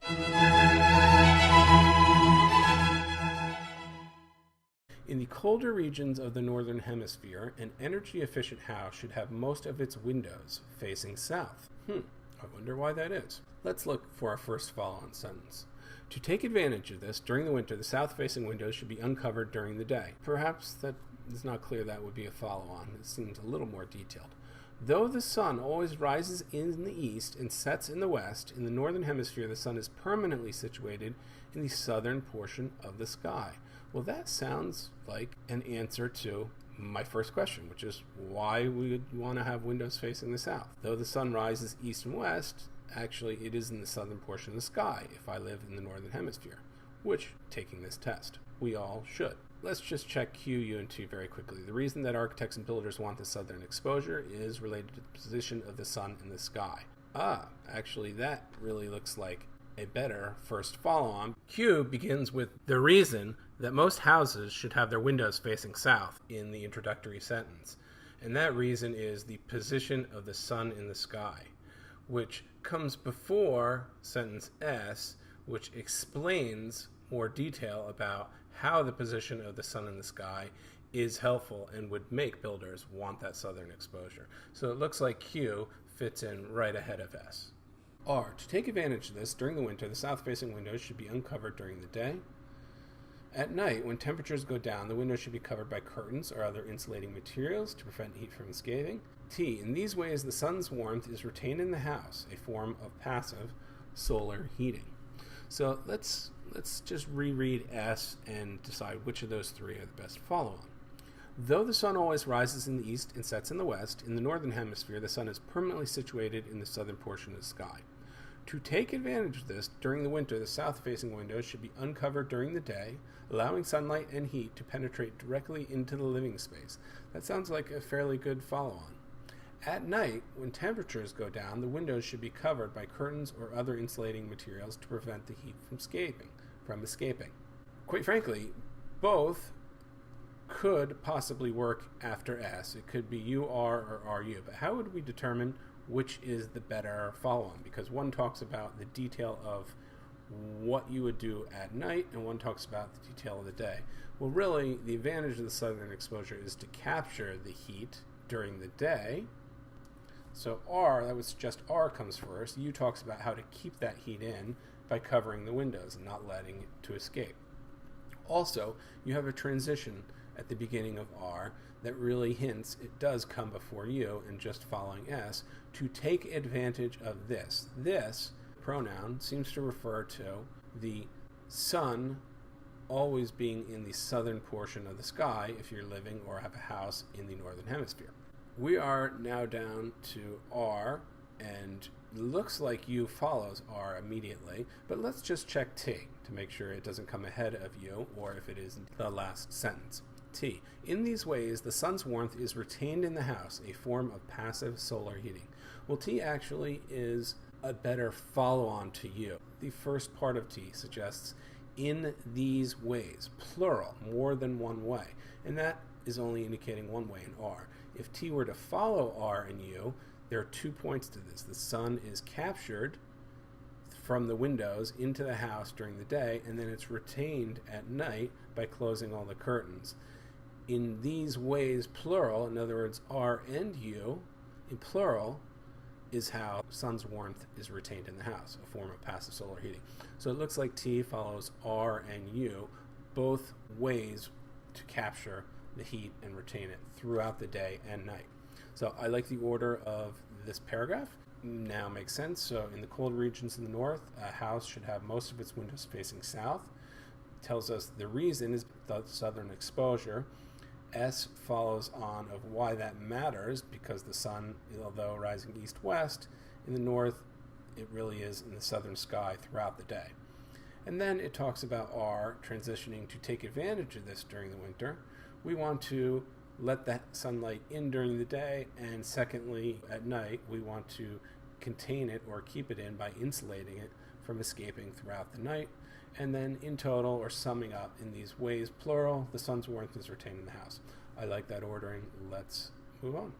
In the colder regions of the northern hemisphere, an energy-efficient house should have most of its windows facing south. I wonder why that is. Let's look for our first follow-on sentence. To take advantage of this, during the winter, the south-facing windows should be uncovered during the day. Perhaps that is not clear that would be a follow-on. It seems a little more detailed. Though the sun always rises in the east and sets in the west, in the northern hemisphere the sun is permanently situated in the southern portion of the sky. Well, that sounds like an answer to my first question, which is why we would want to have windows facing the south. Though the sun rises east and west, actually it is in the southern portion of the sky if I live in the northern hemisphere, which, taking this test, we all should. Let's just check Q, U, and T very quickly. The reason that architects and builders want the southern exposure is related to the position of the sun in the sky. Actually that really looks like a better first follow-on. Q begins with the reason that most houses should have their windows facing south in the introductory sentence. And that reason is the position of the sun in the sky, which comes before sentence S, which explains more detail about how the position of the sun in the sky is helpful and would make builders want that southern exposure. So it looks like Q fits in right ahead of S. R. To take advantage of this, during the winter, the south-facing windows should be uncovered during the day. At night, when temperatures go down, the windows should be covered by curtains or other insulating materials to prevent heat from escaping. T. In these ways, the sun's warmth is retained in the house, a form of passive solar heating. So let's just reread S and decide which of those three are the best follow-on. Though the sun always rises in the east and sets in the west, in the northern hemisphere the sun is permanently situated in the southern portion of the sky. To take advantage of this, during the winter the south-facing windows should be uncovered during the day, allowing sunlight and heat to penetrate directly into the living space. That sounds like a fairly good follow-on. At night, when temperatures go down, the windows should be covered by curtains or other insulating materials to prevent the heat from escaping. Quite frankly, both could possibly work after S. It could be UR or RU, but how would we determine which is the better follow-on? Because one talks about the detail of what you would do at night, and one talks about the detail of the day. Well, really, the advantage of the southern exposure is to capture the heat during the day. So R, that would suggest R comes first. U talks about how to keep that heat in by covering the windows and not letting it to escape. Also, you have a transition at the beginning of R that really hints it does come before U and just following S to take advantage of this. This pronoun seems to refer to the sun always being in the southern portion of the sky if you're living or have a house in the northern hemisphere. We are now down to R, and looks like U follows R immediately, but let's just check T to make sure it doesn't come ahead of U or if it is the last sentence. T. In these ways, the sun's warmth is retained in the house, a form of passive solar heating. Well, T actually is a better follow-on to U. The first part of T suggests in these ways, plural, more than one way, and that is only indicating one way in R. If T were to follow R and U, there are 2 points to this. The sun is captured from the windows into the house during the day, and then it's retained at night by closing all the curtains. In these ways, plural, in other words, R and U, in plural, is how sun's warmth is retained in the house, a form of passive solar heating. So it looks like T follows R and U, both ways to capture the heat and retain it throughout the day and night. So I like the order of this paragraph. Now makes sense. So in the cold regions in the north, a house should have most of its windows facing south. It tells us the reason is the southern exposure. S follows on of why that matters, because the sun, although rising east-west, in the north, it really is in the southern sky throughout the day. And then it talks about R transitioning to take advantage of this during the winter. We want to let that sunlight in during the day, and secondly, at night, we want to contain it or keep it in by insulating it from escaping throughout the night. And then in total, or summing up, in these ways, plural, the sun's warmth is retained in the house. I like that ordering. Let's move on.